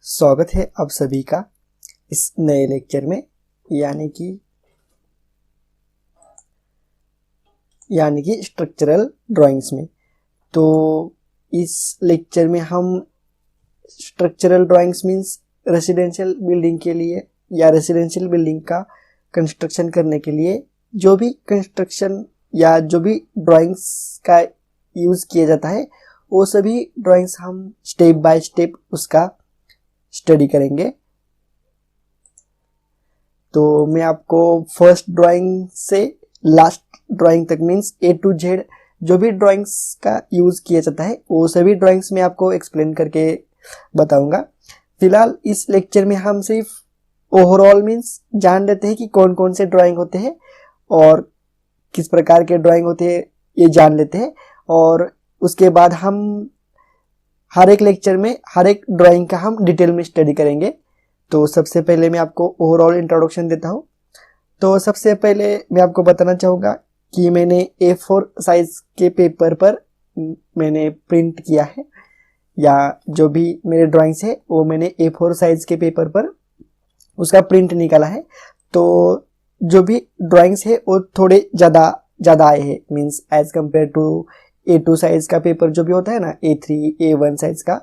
स्वागत है आप सभी का इस नए लेक्चर में यानी कि स्ट्रक्चरल ड्राइंग्स में। तो इस लेक्चर में हम structural drawings means residential building के लिए या रेसिडेंशियल बिल्डिंग का कंस्ट्रक्शन करने के लिए जो भी कंस्ट्रक्शन या जो भी ड्राइंग्स का यूज़ किया जाता है वो सभी ड्राइंग्स हम स्टेप बाय स्टेप उसका स्टडी करेंगे। तो मैं आपको फर्स्ट ड्राइंग से लास्ट ड्राइंग तक मींस A to Z जो भी ड्राइंग्स का यूज़ किया जाता है वो सभी ड्राइंग्स में आपको एक्सप्लेन करके बताऊंगा। फिलहाल इस लेक्चर में हम सिर्फ ओवरऑल मींस जान लेते हैं कि कौन कौन से ड्राइंग होते हैं और किस प्रकार के ड्राइंग होते हैं ये जान लेते हैं, और उसके बाद हम हर एक लेक्चर में हर एक ड्राइंग का हम डिटेल में स्टडी करेंगे। तो सबसे पहले मैं आपको ओवरऑल इंट्रोडक्शन देता हूँ। तो सबसे पहले मैं आपको बताना चाहूँगा कि मैंने A4 साइज के पेपर पर मैंने प्रिंट किया है, या जो भी मेरे ड्राइंग्स है वो मैंने A4 साइज के पेपर पर उसका प्रिंट निकाला है। तो जो भी ड्राइंग्स है वो थोड़े ज़्यादा आए हैं means as compare to A2 size का पेपर जो भी होता है ना, A3 A1 साइज का,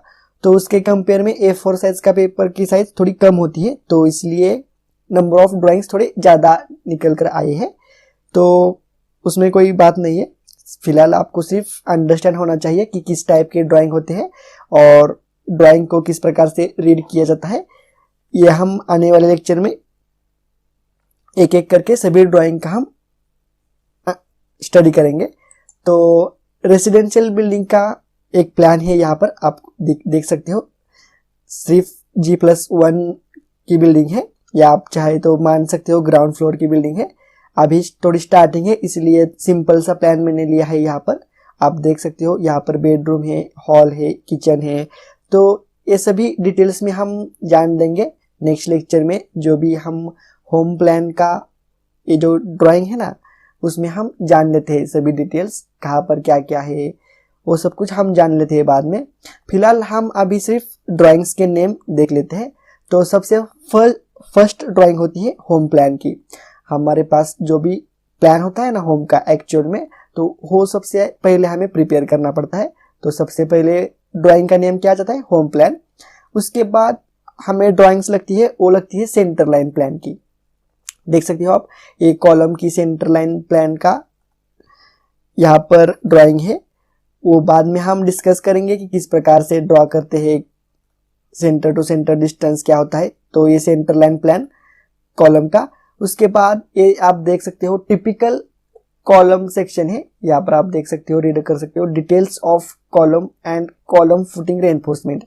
तो उसके कंपेयर में A4 साइज का पेपर की साइज थोड़ी कम होती है, तो इसलिए नंबर ऑफ ड्राइंग्स थोड़े ज़्यादा निकल कर आए हैं। तो उसमें कोई बात नहीं है, फिलहाल आपको सिर्फ अंडरस्टैंड होना चाहिए कि किस टाइप के ड्राइंग होते हैं और ड्राइंग को किस प्रकार से रीड किया जाता है। ये हम आने वाले लेक्चर में एक एक करके सभी ड्राइंग का हम स्टडी करेंगे। तो रेसिडेंशियल बिल्डिंग का एक प्लान है, यहाँ पर आप देख सकते हो। सिर्फ G+1 की बिल्डिंग है, या आप चाहे तो मान सकते हो ग्राउंड फ्लोर की बिल्डिंग है। अभी थोड़ी स्टार्टिंग है इसलिए सिंपल सा प्लान मैंने लिया है। यहाँ पर आप देख सकते हो, यहाँ पर बेडरूम है, हॉल है, किचन है। तो ये सभी डिटेल्स में हम जान लेंगे नेक्स्ट लेक्चर में। जो भी हम होम प्लान का ये जो ड्राइंग है ना उसमें हम जान लेते हैं सभी डिटेल्स, कहाँ पर क्या क्या है वो सब कुछ हम जान लेते हैं बाद में। फिलहाल हम अभी सिर्फ ड्राइंग्स के नेम देख लेते हैं। तो सबसे फर्स्ट ड्राइंग होती है होम प्लान की। हमारे पास जो भी प्लान होता है ना होम का एक्चुअल में, तो वो सबसे पहले हमें प्रिपेयर करना पड़ता है। तो सबसे पहले ड्राइंग का नेम क्या जाता है, होम प्लान। उसके बाद हमें ड्राइंग्स लगती है, वो लगती है सेंटर लाइन प्लान की। देख सकते हो आप, एक कॉलम की सेंटर लाइन प्लान का यहाँ पर ड्राइंग है। वो बाद में हम डिस्कस करेंगे कि किस प्रकार से ड्रॉ करते हैं, सेंटर टू सेंटर डिस्टेंस क्या होता है। तो ये सेंटर लाइन प्लान कॉलम का। उसके बाद ये आप देख सकते हो टिपिकल कॉलम सेक्शन है, यहाँ पर आप देख सकते हो, रीड कर सकते हो, details of column and column footing reinforcement.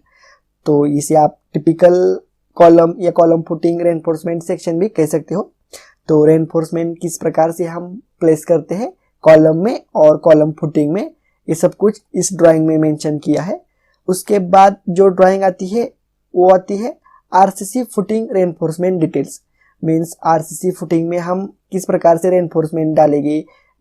तो इसे आप टिपिकल कॉलम या कॉलम फुटिंग रेनफोर्समेंट सेक्शन भी कह सकते हो। तो रेनफोर्समेंट किस प्रकार से हम प्लेस करते हैं कॉलम में और कॉलम फुटिंग में, ये सब कुछ इस ड्राइंग में मेंशन किया है। उसके बाद जो ड्राइंग आती है वो आती है RCC footing reinforcement details. Means RCC footing में हम किस प्रकार से रेनफोर्समेंट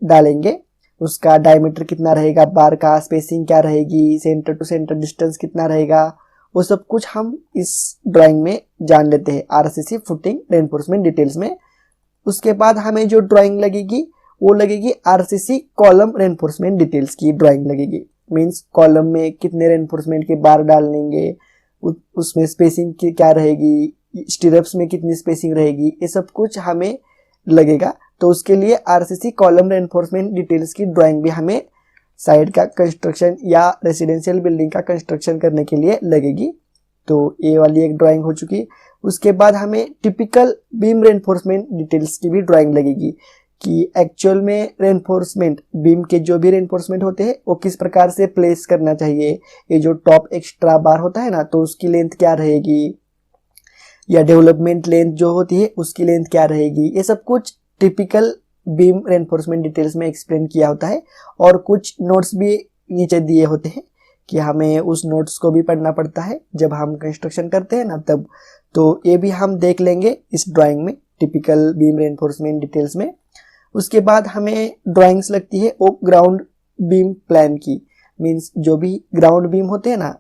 डालेंगे, उसका डायमीटर कितना रहेगा, बार का स्पेसिंग क्या रहेगी, सेंटर टू सेंटर डिस्टेंस कितना रहेगा, वो सब कुछ हम इस ड्राइंग में जान लेते हैं RCC फुटिंग रेनफोर्समेंट डिटेल्स में। उसके बाद हमें जो ड्राइंग लगेगी वो लगेगी RCC कॉलम रेनफोर्समेंट डिटेल्स की ड्राइंग लगेगी। मींस कॉलम में कितने रेनफोर्समेंट के बार डालेंगे, उसमें स्पेसिंग की क्या रहेगी, स्टिरप्स में कितनी स्पेसिंग रहेगी, ये सब कुछ हमें लगेगा। तो उसके लिए RCC कॉलम रेनफोर्समेंट डिटेल्स की ड्राइंग भी हमें साइड का कंस्ट्रक्शन या रेसिडेंशियल बिल्डिंग का कंस्ट्रक्शन करने के लिए लगेगी। तो ये वाली एक ड्राइंग हो चुकी। उसके बाद हमें टिपिकल बीम रेनफोर्समेंट डिटेल्स की भी ड्राइंग लगेगी कि एक्चुअल में रेनफोर्समेंट बीम के जो भी रेनफोर्समेंट होते हैं वो किस प्रकार से प्लेस करना चाहिए। ये जो टॉप एक्स्ट्रा बार होता है ना, तो उसकी लेंथ क्या रहेगी, या डेवलपमेंट लेंथ जो होती है उसकी लेंथ क्या रहेगी, ये सब कुछ टिपिकल बीम रेनफोर्समेंट डिटेल्स में एक्सप्लेन किया होता है। और कुछ नोट्स भी नीचे दिए होते हैं कि हमें उस नोट्स को भी पढ़ना पड़ता है जब हम कंस्ट्रक्शन करते हैं ना तब। तो ये भी हम देख लेंगे इस ड्राइंग में, टिपिकल बीम रेनफोर्समेंट डिटेल्स में। उसके बाद हमें ड्राइंग्स लगती है वो ग्राउंड बीम प्लान की। मींस जो भी ग्राउंड बीम होते हैं ना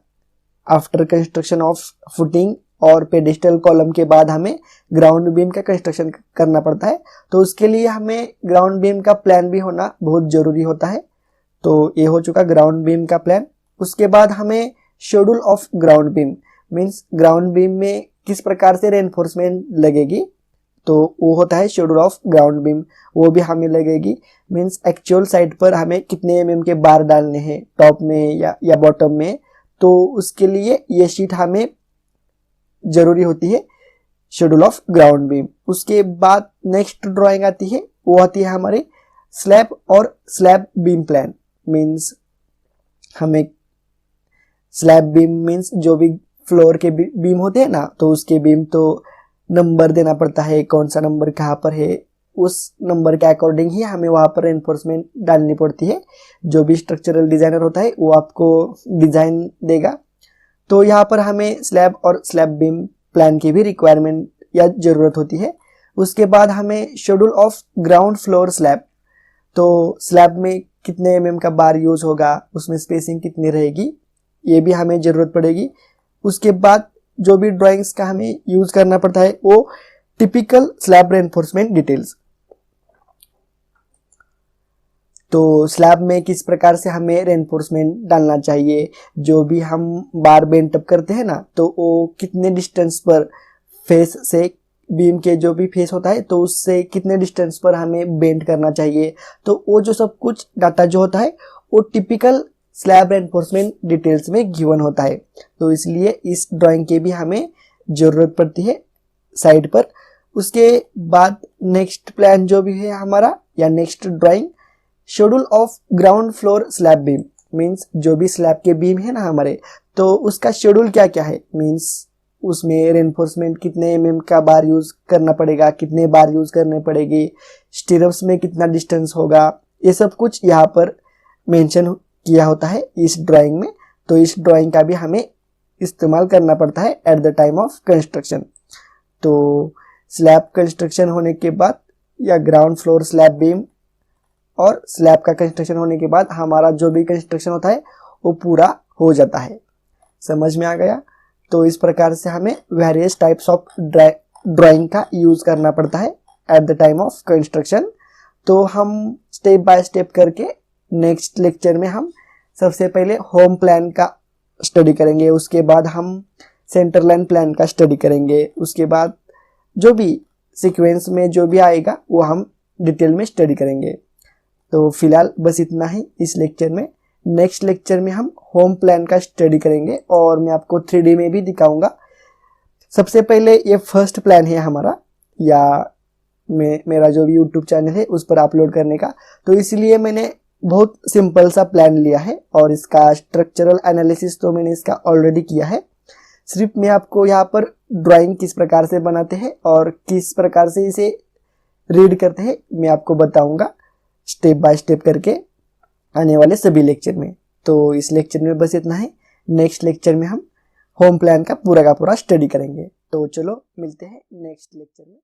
आफ्टर कंस्ट्रक्शन ऑफ फुटिंग और पेडिस्टल कॉलम के बाद हमें ग्राउंड बीम का कंस्ट्रक्शन करना पड़ता है। तो उसके लिए हमें ग्राउंड बीम का प्लान भी होना बहुत ज़रूरी होता है। तो ये हो चुका ग्राउंड बीम का प्लान। उसके बाद हमें schedule of ground beam means ground beam में किस प्रकार से रेनफोर्समेंट लगेगी, तो वो होता है शेड्यूल ऑफ ग्राउंड बीम, वो भी हमें लगेगी। मीन्स एक्चुअल साइट पर हमें कितने mm के बार डालने हैं टॉप में या बॉटम में, तो उसके लिए ये शीट हमें ज़रूरी होती है, शेड्यूल ऑफ ग्राउंड बीम। उसके बाद नेक्स्ट ड्राइंग आती है, वो आती है हमारे स्लैब और स्लैब बीम प्लान। मीन्स हमें स्लैब बीम मीन्स जो भी फ्लोर के बीम होते हैं ना, तो उसके बीम तो नंबर देना पड़ता है, कौन सा नंबर कहाँ पर है, उस नंबर के अकॉर्डिंग ही हमें वहाँ पर रेनफोर्समेंट डालनी पड़ती है। जो भी स्ट्रक्चरल डिज़ाइनर होता है वो आपको डिज़ाइन देगा। तो यहाँ पर हमें स्लैब और स्लैब बीम प्लान की भी रिक्वायरमेंट या ज़रूरत होती है। उसके बाद हमें schedule of ground floor slab, तो स्लैब में कितने mm का बार यूज़ होगा, उसमें स्पेसिंग कितनी रहेगी, ये भी हमें ज़रूरत पड़ेगी। उसके बाद जो भी ड्राइंग्स का हमें यूज़ करना पड़ता है वो टिपिकल स्लैब रेनफोर्समेंट डिटेल्स। तो स्लैब में किस प्रकार से हमें रेनफोर्समेंट डालना चाहिए, जो भी हम बार बेंट अप करते हैं ना, तो वो कितने डिस्टेंस पर फेस से, बीम के जो भी फेस होता है तो उससे कितने डिस्टेंस पर हमें बेंड करना चाहिए, तो वो जो सब कुछ डाटा जो होता है वो टिपिकल स्लैब रेनफोर्समेंट डिटेल्स में गिवन होता है। तो इसलिए इस ड्राइंग की भी हमें ज़रूरत पड़ती है साइड पर। उसके बाद नेक्स्ट प्लान जो भी है हमारा या next drawing, schedule of ground floor slab beam. Means जो भी स्लैब के बीम है ना हमारे, तो उसका शेड्यूल क्या क्या है, मीन्स उसमें रेनफोर्समेंट कितने mm का बार यूज़ करना पड़ेगा, कितने बार यूज़ करने पड़ेगी, स्टीरप्स में कितना डिस्टेंस होगा, ये सब कुछ यहाँ पर मेंशन किया होता है इस ड्राइंग में। तो इस ड्राइंग का भी हमें इस्तेमाल करना पड़ता है at the time of construction. तो स्लैब कंस्ट्रक्शन होने के बाद या ग्राउंड फ्लोर स्लैब बीम और स्लैब का कंस्ट्रक्शन होने के बाद हमारा जो भी कंस्ट्रक्शन होता है वो पूरा हो जाता है। समझ में आ गया? तो इस प्रकार से हमें वेरियस टाइप्स ऑफ ड्राइंग का यूज़ करना पड़ता है at the time of construction. तो हम स्टेप बाय स्टेप करके नेक्स्ट लेक्चर में हम सबसे पहले होम प्लान का स्टडी करेंगे, उसके बाद हम सेंटर लाइन प्लान का स्टडी करेंगे, उसके बाद जो भी सीक्वेंस में जो भी आएगा वो हम डिटेल में स्टडी करेंगे। तो फिलहाल बस इतना ही इस लेक्चर में। नेक्स्ट लेक्चर में हम होम प्लान का स्टडी करेंगे और मैं आपको 3D में भी दिखाऊंगा। सबसे पहले ये फर्स्ट प्लान है हमारा, या मेरा जो भी यूट्यूब चैनल है उस पर अपलोड करने का, तो इसलिए मैंने बहुत सिंपल सा प्लान लिया है और इसका स्ट्रक्चरल एनालिसिस तो मैंने इसका ऑलरेडी किया है। सिर्फ मैं आपको यहाँ पर ड्राइंग किस प्रकार से बनाते हैं और किस प्रकार से इसे रीड करते हैं मैं आपको बताऊंगा स्टेप बाय स्टेप करके आने वाले सभी लेक्चर में। तो इस लेक्चर में बस इतना है। नेक्स्ट लेक्चर में हम होम प्लान का पूरा स्टडी करेंगे। तो चलो मिलते हैं नेक्स्ट लेक्चर में।